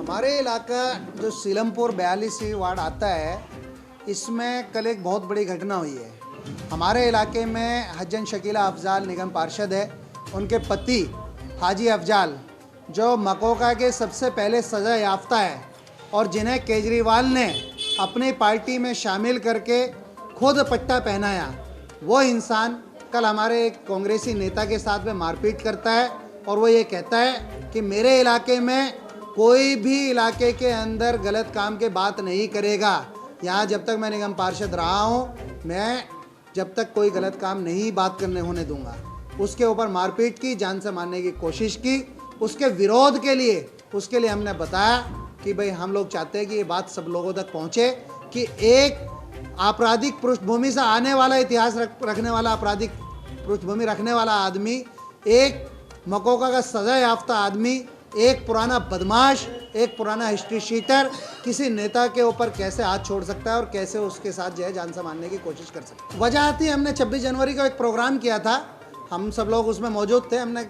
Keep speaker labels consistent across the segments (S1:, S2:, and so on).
S1: हमारे इलाका जो सीलमपुर 42वीं वार्ड आता है, इसमें कल एक बहुत बड़ी घटना हुई है। हमारे इलाके में हज्जन शकीला अफजाल निगम पार्षद है, उनके पति हाजी अफजाल जो मकोका के सबसे पहले सज़ा याफ्ता है और जिन्हें केजरीवाल ने अपनी पार्टी में शामिल करके खुद पट्टा पहनाया, वो इंसान कल हमारे एक कांग्रेसी नेता के साथ में मारपीट करता है और वो ये कहता है कि मेरे इलाके में कोई भी इलाके के अंदर गलत काम के बात नहीं करेगा। यहाँ जब तक मैं निगम पार्षद रहा हूँ, मैं जब तक कोई गलत काम नहीं बात करने होने दूंगा। उसके ऊपर मारपीट की, जान से मारने की कोशिश की। उसके विरोध के लिए उसके लिए हमने बताया कि भाई हम लोग चाहते हैं कि ये बात सब लोगों तक पहुँचे कि एक आपराधिक पृष्ठभूमि से आने वाला, इतिहास रखने वाला, आपराधिक पृष्ठभूमि रखने वाला आदमी, एक मकोका का सजा याफ्ता आदमी, एक पुराना बदमाश, एक पुराना हिस्ट्री शीटर किसी नेता के ऊपर कैसे हाथ छोड़ सकता है और कैसे उसके साथ जो है जान से मारने की कोशिश कर सकता है। वजह थी, हमने 26 जनवरी को एक प्रोग्राम किया था, हम सब लोग उसमें मौजूद थे। हमने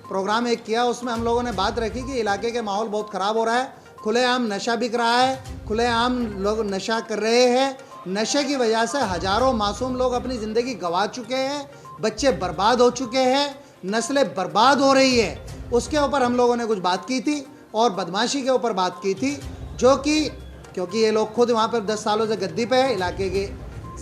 S1: प्रोग्राम एक किया, उसमें हम लोगों ने बात रखी कि इलाके के माहौल बहुत ख़राब हो रहा है, खुलेआम नशा बिक रहा है, खुलेआम लोग नशा कर रहे हैं। नशे की वजह से हज़ारों मासूम लोग अपनी ज़िंदगी गंवा चुके हैं, बच्चे बर्बाद हो चुके हैं, नस्लें बर्बाद हो रही है। उसके ऊपर हम लोगों ने कुछ बात की थी और बदमाशी के ऊपर बात की थी, जो कि क्योंकि ये लोग खुद वहाँ पर 10 सालों से गद्दी पे है, इलाके के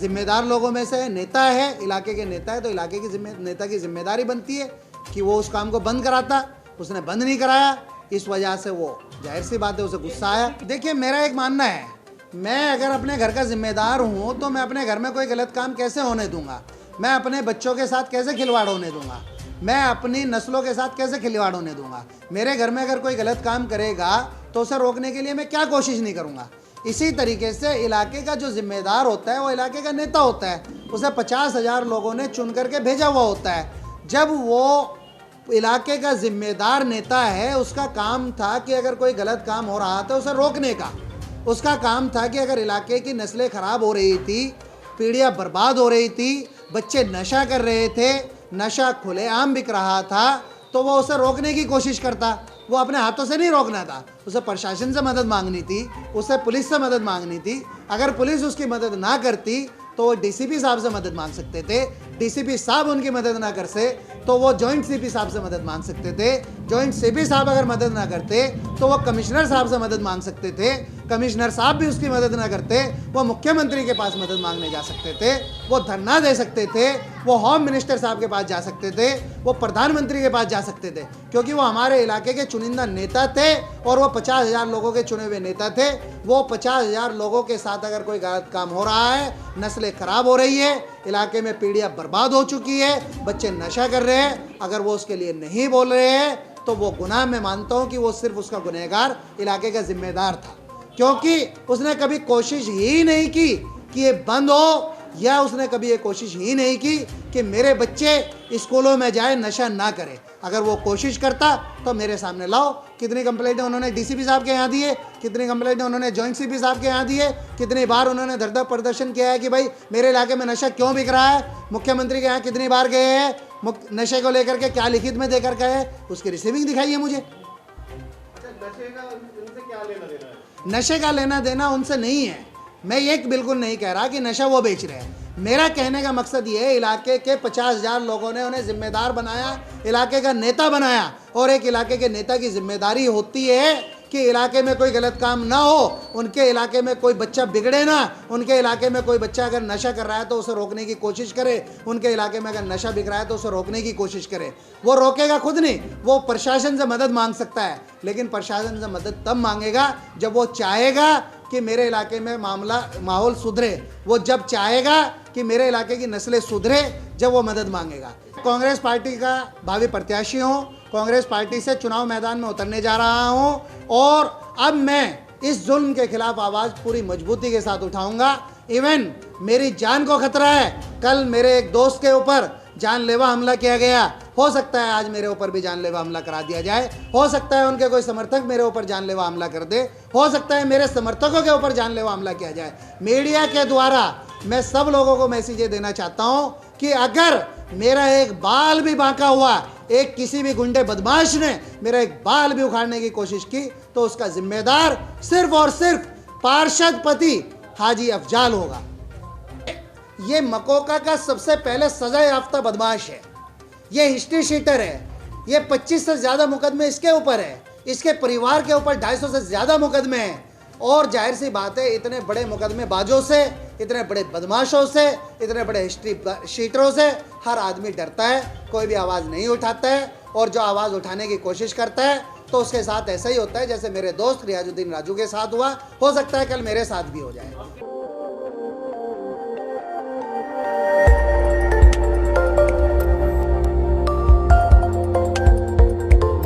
S1: ज़िम्मेदार लोगों में से नेता है, इलाके के नेता है, तो इलाके की नेता की जिम्मेदारी बनती है कि वो उस काम को बंद कराता। उसने बंद नहीं कराया, इस वजह से वो जाहिर सी बात है उसे गुस्सा आया। देखिए, मेरा एक मानना है, मैं अगर अपने घर का जिम्मेदार हूँ तो मैं अपने घर में कोई गलत काम कैसे होने दूंगा? मैं अपने बच्चों के साथ कैसे खिलवाड़ होने दूंगा? मैं अपनी नस्लों के साथ कैसे खिलवाड़ होने दूंगा? मेरे घर में अगर कोई गलत काम करेगा तो उसे रोकने के लिए मैं क्या कोशिश नहीं करूंगा? इसी तरीके से इलाके का जो जिम्मेदार होता है वो इलाके का नेता होता है, उसे 50,000 लोगों ने चुन करके भेजा हुआ होता है। जब वो इलाके का जिम्मेदार नेता है, उसका काम था कि अगर कोई गलत काम हो रहा था उसे रोकने का। उसका काम था कि अगर इलाके की नस्लें ख़राब हो रही थी, पीढ़ियाँ बर्बाद हो रही थी, बच्चे नशा कर रहे थे, नशा खुलेआम बिक रहा था, तो वो उसे रोकने की कोशिश करता। वो अपने हाथों से नहीं रोकना था, उसे प्रशासन से मदद मांगनी थी, उसे पुलिस से मदद मांगनी थी। अगर पुलिस उसकी मदद ना करती तो वो डीसीपी साहब से मदद मांग सकते थे। डीसीपी साहब उनकी मदद ना कर से तो वो जॉइंट सीपी साहब से मदद मांग सकते थे। जॉइंट सीपी साहब अगर मदद ना करते तो वो कमिश्नर साहब से मदद मांग सकते थे। कमिश्नर साहब भी उसकी मदद ना करते, वो मुख्यमंत्री के पास मदद मांगने जा सकते थे, वो धरना दे सकते थे, वो होम मिनिस्टर साहब के पास जा सकते थे, वो प्रधानमंत्री के पास जा सकते थे, क्योंकि वो हमारे इलाके के चुनिंदा नेता थे और वो 50,000 लोगों के चुने हुए नेता थे। वो 50,000 लोगों के साथ अगर कोई गलत काम हो रहा है, नस्लें खराब हो रही है, इलाके में पीढ़ियाँ बर्बाद हो चुकी है, बच्चे नशा कर रहे हैं, अगर वो उसके लिए नहीं बोल रहे हैं तो वो गुनाह, मैं मानता हूँ कि वो सिर्फ उसका गुनहगार इलाके का जिम्मेदार था, क्योंकि उसने कभी कोशिश ही नहीं की कि ये बंद हो, या उसने कभी ये कोशिश ही नहीं की कि मेरे बच्चे स्कूलों में जाए, नशा ना करें। अगर वो कोशिश करता तो मेरे सामने लाओ, कितनी कंप्लेंटें उन्होंने डीसीपी साहब के यहाँ दी है, कितनी कंप्लेंटें उन्होंने जॉइंट सीपी साहब के यहाँ दी है, कितनी बार उन्होंने धरना प्रदर्शन किया है कि भाई मेरे इलाके में नशा क्यों बिक रहा है। मुख्यमंत्री के यहाँ कितनी बार गए हैं, नशे को लेकर के क्या लिखित में देकर गए, उसकी रिसीविंग दिखाइए मुझे। नशे का लेना देना उनसे नहीं है। मैं ये बिल्कुल नहीं कह रहा कि नशा वो बेच रहे हैं। मेरा कहने का मकसद ये है, इलाके के 50,000 लोगों ने उन्हें जिम्मेदार बनाया, इलाके का नेता बनाया, और एक इलाके के नेता की जिम्मेदारी होती है कि इलाके में कोई गलत काम ना हो, उनके इलाके में कोई बच्चा बिगड़े ना, उनके इलाके में कोई बच्चा अगर नशा कर रहा है तो उसे रोकने की कोशिश करे, उनके इलाके में अगर नशा बिक रहा है तो उसे रोकने की कोशिश करे। वो रोकेगा खुद नहीं, वो प्रशासन से मदद मांग सकता है, लेकिन प्रशासन से मदद तब मांगेगा जब वो चाहेगा कि मेरे इलाके में माहौल सुधरे। वो जब चाहेगा कि मेरे इलाके की नस्लें सुधरे, जब वो मदद मांगेगा। कांग्रेस पार्टी का भावी प्रत्याशी हूँ, कांग्रेस पार्टी से चुनाव मैदान में उतरने जा रहा हूँ, और अब मैं इस जुल्म के खिलाफ आवाज़ पूरी मजबूती के साथ उठाऊंगा। इवन मेरी जान को खतरा है, कल मेरे एक दोस्त के ऊपर जानलेवा हमला किया गया, हो सकता है आज मेरे ऊपर भी जानलेवा हमला करा दिया जाए, हो सकता है उनके कोई समर्थक मेरे ऊपर जानलेवा हमला कर दे, हो सकता है मेरे समर्थकों के ऊपर जानलेवा हमला किया जाए। मीडिया के द्वारा मैं सब लोगों को मैसेज देना चाहता हूं कि अगर मेरा एक बाल भी बांका हुआ एक किसी भी गुंडे बदमाश ने मेरा एक बाल भी उखाड़ने की कोशिश की तो उसका जिम्मेदार सिर्फ और सिर्फ पार्षद पति हाजी अफजाल होगा। ये मकोका का सबसे पहले सजा याफ्ता बदमाश है, ये हिस्ट्री शीटर है, ये 25 से ज़्यादा मुकदमे इसके ऊपर है, इसके परिवार के ऊपर 250 से ज़्यादा मुकदमे हैं। और जाहिर सी बात है, इतने बड़े मुकदमेबाजों से, इतने बड़े बदमाशों से, इतने बड़े हिस्ट्री शीटरों से हर आदमी डरता है, कोई भी आवाज़ नहीं उठाता है। और जो आवाज़ उठाने की कोशिश करता है तो उसके साथ ऐसा ही होता है जैसे मेरे दोस्त रियाजुद्दीन राजू के साथ हुआ। हो सकता है कल मेरे साथ भी हो जाए।